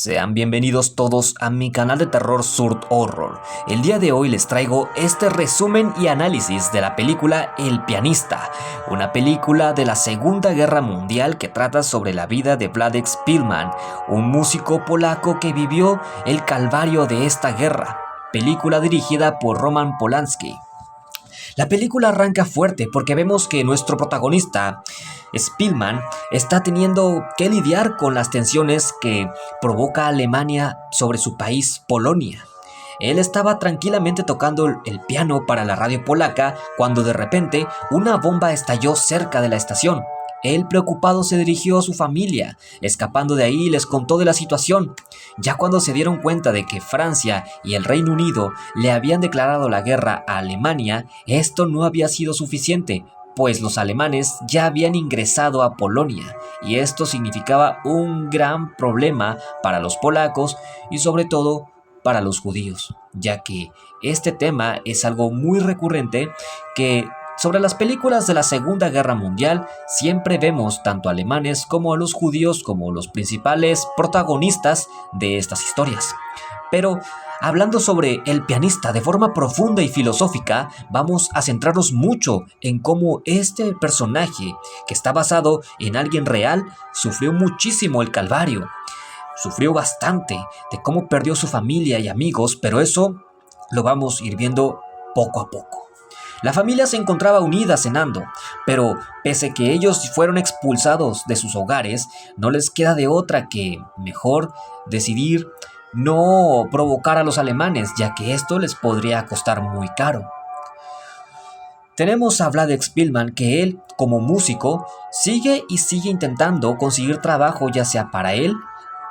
Sean bienvenidos todos a mi canal de terror Surd Horror. El día de hoy les traigo este resumen y análisis de la película El pianista, una película de la Segunda Guerra Mundial que trata sobre la vida de Władek Szpilman, un músico polaco que vivió el calvario de esta guerra. Película dirigida por Roman Polanski. La película arranca fuerte porque vemos que nuestro protagonista, Szpilman, está teniendo que lidiar con las tensiones que provoca Alemania sobre su país, Polonia. Él estaba tranquilamente tocando el piano para la radio polaca cuando de repente una bomba estalló cerca de la estación. Él, preocupado, se dirigió a su familia. Escapando de ahí, les contó de la situación. Ya cuando se dieron cuenta de que Francia y el Reino Unido le habían declarado la guerra a Alemania, esto no había sido suficiente, pues los alemanes ya habían ingresado a Polonia, y esto significaba un gran problema para los polacos y sobre todo para los judíos, ya que este tema es algo muy recurrente que sobre las películas de la Segunda Guerra Mundial siempre vemos tanto alemanes como a los judíos como los principales protagonistas de estas historias. Pero hablando sobre El pianista de forma profunda y filosófica, vamos a centrarnos mucho en cómo este personaje, que está basado en alguien real, sufrió muchísimo el calvario. Sufrió bastante de cómo perdió su familia y amigos, pero eso lo vamos a ir viendo poco a poco. La familia se encontraba unida cenando, pero pese a que ellos fueron expulsados de sus hogares, no les queda de otra que mejor decidir no provocar a los alemanes, ya que esto les podría costar muy caro. Tenemos a Władek Szpilman, que él, como músico, sigue intentando conseguir trabajo, ya sea para él,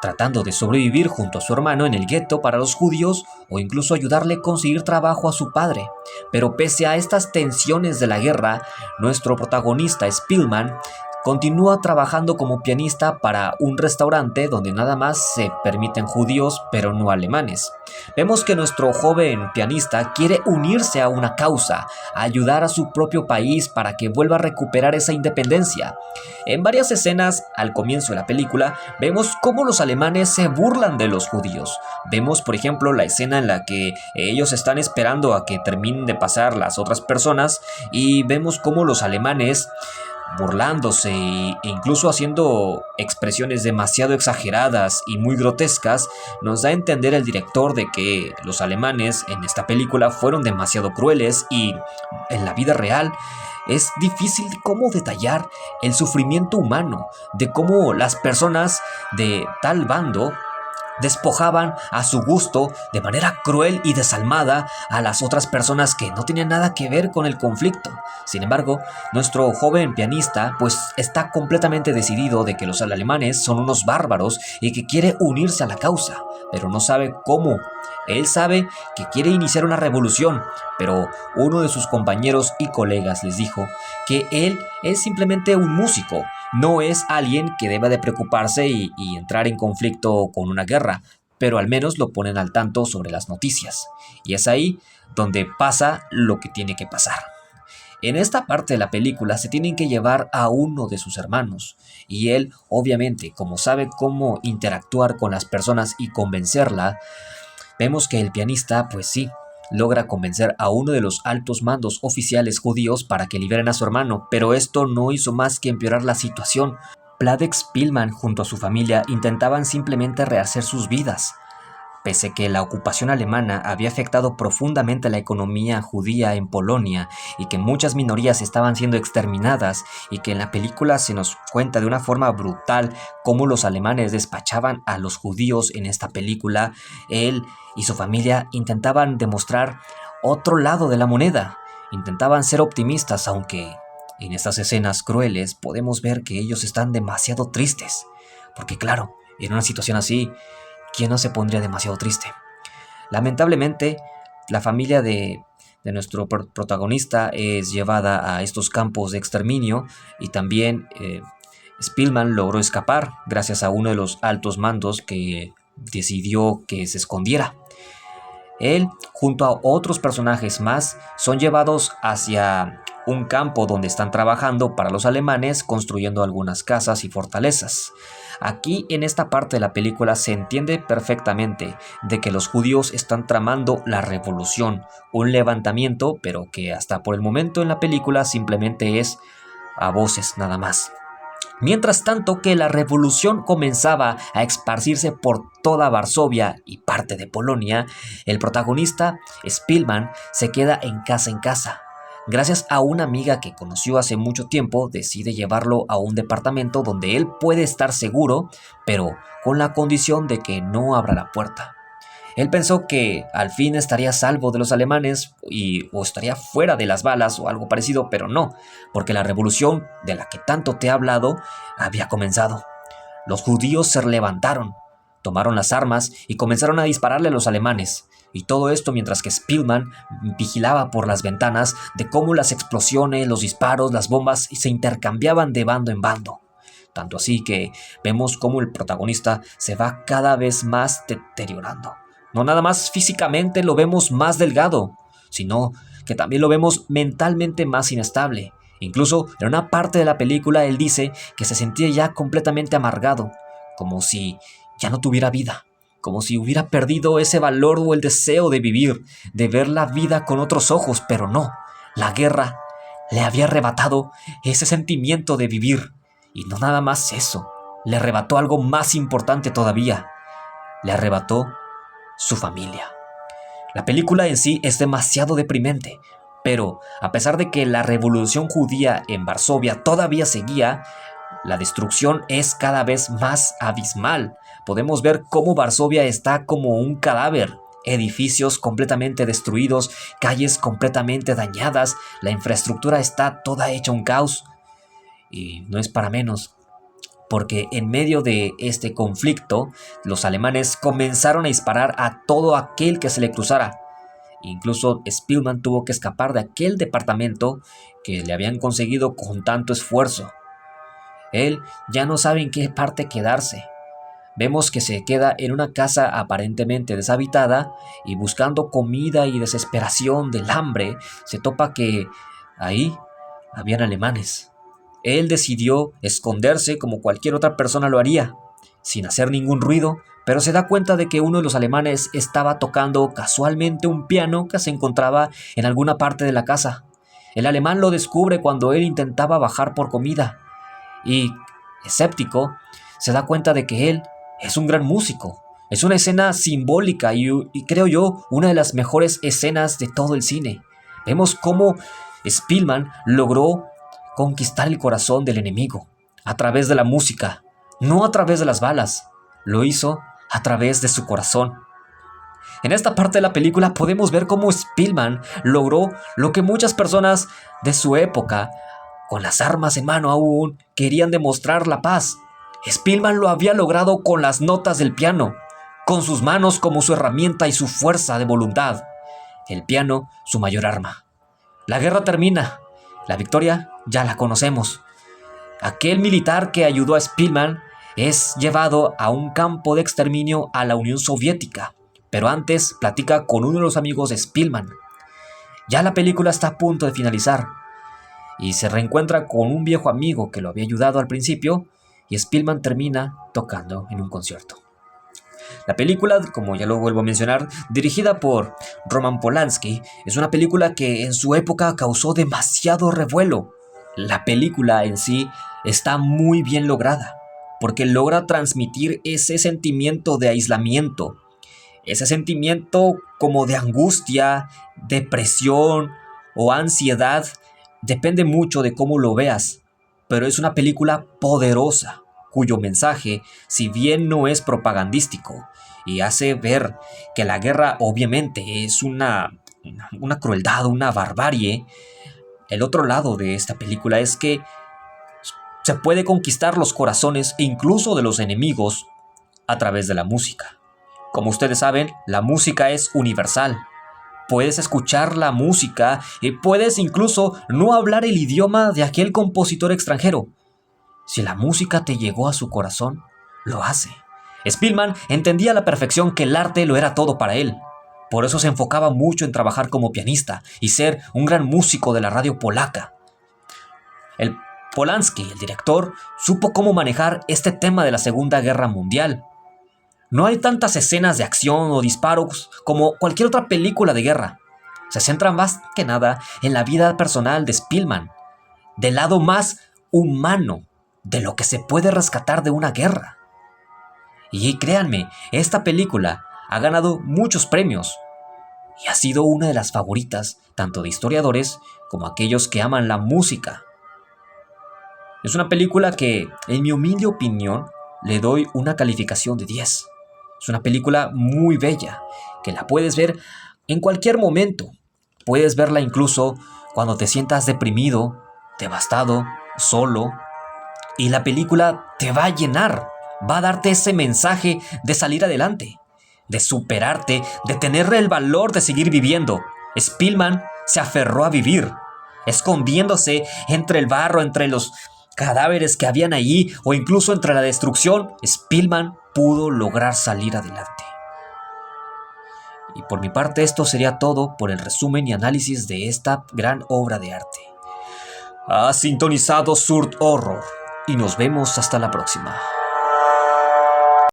tratando de sobrevivir junto a su hermano en el gueto para los judíos, o incluso ayudarle a conseguir trabajo a su padre. Pero pese a estas tensiones de la guerra, nuestro protagonista Szpilman continúa trabajando como pianista para un restaurante donde nada más se permiten judíos, pero no alemanes. Vemos que nuestro joven pianista quiere unirse a una causa, ayudar a su propio país para que vuelva a recuperar esa independencia. En varias escenas al comienzo de la película vemos cómo los alemanes se burlan de los judíos. Vemos, por ejemplo, la escena en la que ellos están esperando a que terminen de pasar las otras personas y vemos cómo los alemanes, burlándose e incluso haciendo expresiones demasiado exageradas y muy grotescas, nos da a entender el director de que los alemanes en esta película fueron demasiado crueles y en la vida real es difícil de cómo detallar el sufrimiento humano, de cómo las personas de tal bando despojaban a su gusto de manera cruel y desalmada a las otras personas que no tenían nada que ver con el conflicto. Sin embargo, nuestro joven pianista pues está completamente decidido de que los alemanes son unos bárbaros y que quiere unirse a la causa, pero no sabe cómo. Él sabe que quiere iniciar una revolución, pero uno de sus compañeros y colegas les dijo que él es simplemente un músico, no es alguien que deba de preocuparse y entrar en conflicto con una guerra, pero al menos lo ponen al tanto sobre las noticias. Y es ahí donde pasa lo que tiene que pasar. En esta parte de la película se tienen que llevar a uno de sus hermanos, y él, obviamente, como sabe cómo interactuar con las personas y convencerla, vemos que el pianista, pues sí, logra convencer a uno de los altos mandos oficiales judíos para que liberen a su hermano, pero esto no hizo más que empeorar la situación. Władek Szpilman junto a su familia intentaban simplemente rehacer sus vidas. Pese a que la ocupación alemana había afectado profundamente la economía judía en Polonia y que muchas minorías estaban siendo exterminadas, y que en la película se nos cuenta de una forma brutal cómo los alemanes despachaban a los judíos en esta película, él y su familia intentaban demostrar otro lado de la moneda, intentaban ser optimistas, aunque en estas escenas crueles podemos ver que ellos están demasiado tristes, porque claro, en una situación así, ¿quién no se pondría demasiado triste? Lamentablemente, la familia de nuestro protagonista es llevada a estos campos de exterminio, y también Szpilman logró escapar gracias a uno de los altos mandos que decidió que se escondiera. Él, junto a otros personajes más, son llevados hacia un campo donde están trabajando para los alemanes construyendo algunas casas y fortalezas. Aquí en esta parte de la película se entiende perfectamente de que los judíos están tramando la revolución, un levantamiento, pero que hasta por el momento en la película simplemente es a voces nada más. Mientras tanto que la revolución comenzaba a esparcirse por toda Varsovia y parte de Polonia, el protagonista, Spielman, se queda en casa. Gracias a una amiga que conoció hace mucho tiempo, decide llevarlo a un departamento donde él puede estar seguro, pero con la condición de que no abra la puerta. Él pensó que al fin estaría a salvo de los alemanes o estaría fuera de las balas o algo parecido, pero no, porque la revolución de la que tanto te he hablado había comenzado. Los judíos se levantaron, tomaron las armas y comenzaron a dispararle a los alemanes. Y todo esto mientras que Spielman vigilaba por las ventanas de cómo las explosiones, los disparos, las bombas se intercambiaban de bando en bando. Tanto así que vemos cómo el protagonista se va cada vez más deteriorando. No nada más físicamente lo vemos más delgado, sino que también lo vemos mentalmente más inestable. Incluso en una parte de la película él dice que se sentía ya completamente amargado, como si ya no tuviera vida, como si hubiera perdido ese valor o el deseo de vivir, de ver la vida con otros ojos, pero no, la guerra le había arrebatado ese sentimiento de vivir. Y no nada más eso, le arrebató algo más importante todavía, le arrebató su familia. La película en sí es demasiado deprimente, pero a pesar de que la revolución judía en Varsovia todavía seguía, la destrucción es cada vez más abismal. Podemos ver cómo Varsovia está como un cadáver, edificios completamente destruidos, calles completamente dañadas, la infraestructura está toda hecha un caos. Y no es para menos, porque en medio de este conflicto, los alemanes comenzaron a disparar a todo aquel que se le cruzara. Incluso Spielman tuvo que escapar de aquel departamento que le habían conseguido con tanto esfuerzo. Él ya no sabe en qué parte quedarse. Vemos que se queda en una casa aparentemente deshabitada y buscando comida y desesperación del hambre, se topa que ahí habían alemanes. Él decidió esconderse como cualquier otra persona lo haría, sin hacer ningún ruido, pero se da cuenta de que uno de los alemanes estaba tocando casualmente un piano que se encontraba en alguna parte de la casa. El alemán lo descubre cuando él intentaba bajar por comida y, escéptico, se da cuenta de que él es un gran músico. Es una escena simbólica y creo yo una de las mejores escenas de todo el cine. Vemos cómo Spielman logró conquistar el corazón del enemigo a través de la música, no a través de las balas. Lo hizo a través de su corazón. En esta parte de la película podemos ver cómo Spielman logró lo que muchas personas de su época, con las armas en mano aún, querían demostrar la paz. Spielman lo había logrado con las notas del piano, con sus manos como su herramienta y su fuerza de voluntad. El piano, su mayor arma. La guerra termina. La victoria ya la conocemos. Aquel militar que ayudó a Spielman es llevado a un campo de exterminio a la Unión Soviética, pero antes platica con uno de los amigos de Spielman. Ya la película está a punto de finalizar y se reencuentra con un viejo amigo que lo había ayudado al principio y Spielman termina tocando en un concierto. La película, como ya lo vuelvo a mencionar, dirigida por Roman Polanski, es una película que en su época causó demasiado revuelo. La película en sí está muy bien lograda, porque logra transmitir ese sentimiento de aislamiento, ese sentimiento como de angustia, depresión o ansiedad, depende mucho de cómo lo veas, pero es una película poderosa, cuyo mensaje, si bien no es propagandístico, y hace ver que la guerra obviamente es una crueldad, una barbarie, el otro lado de esta película es que se puede conquistar los corazones e incluso de los enemigos a través de la música. Como ustedes saben, la música es universal. Puedes escuchar la música y puedes incluso no hablar el idioma de aquel compositor extranjero. Si la música te llegó a su corazón, lo hace. Spielman entendía a la perfección que el arte lo era todo para él. Por eso se enfocaba mucho en trabajar como pianista y ser un gran músico de la radio polaca. El Polanski, el director, supo cómo manejar este tema de la Segunda Guerra Mundial. No hay tantas escenas de acción o disparos como cualquier otra película de guerra. Se centra más que nada en la vida personal de Spielman, del lado más humano de lo que se puede rescatar de una guerra. Y créanme, esta película ha ganado muchos premios y ha sido una de las favoritas tanto de historiadores como aquellos que aman la música. Es una película que, en mi humilde opinión, le doy una calificación de 10. Es una película muy bella, que la puedes ver en cualquier momento. Puedes verla incluso cuando te sientas deprimido, devastado, solo. Y la película te va a llenar, va a darte ese mensaje de salir adelante, de superarte, de tener el valor de seguir viviendo. Spielman se aferró a vivir, escondiéndose entre el barro, entre los cadáveres que habían allí o incluso entre la destrucción. Spielman pudo lograr salir adelante. Y por mi parte esto sería todo por el resumen y análisis de esta gran obra de arte. Has sintonizado Surd Horror y nos vemos hasta la próxima.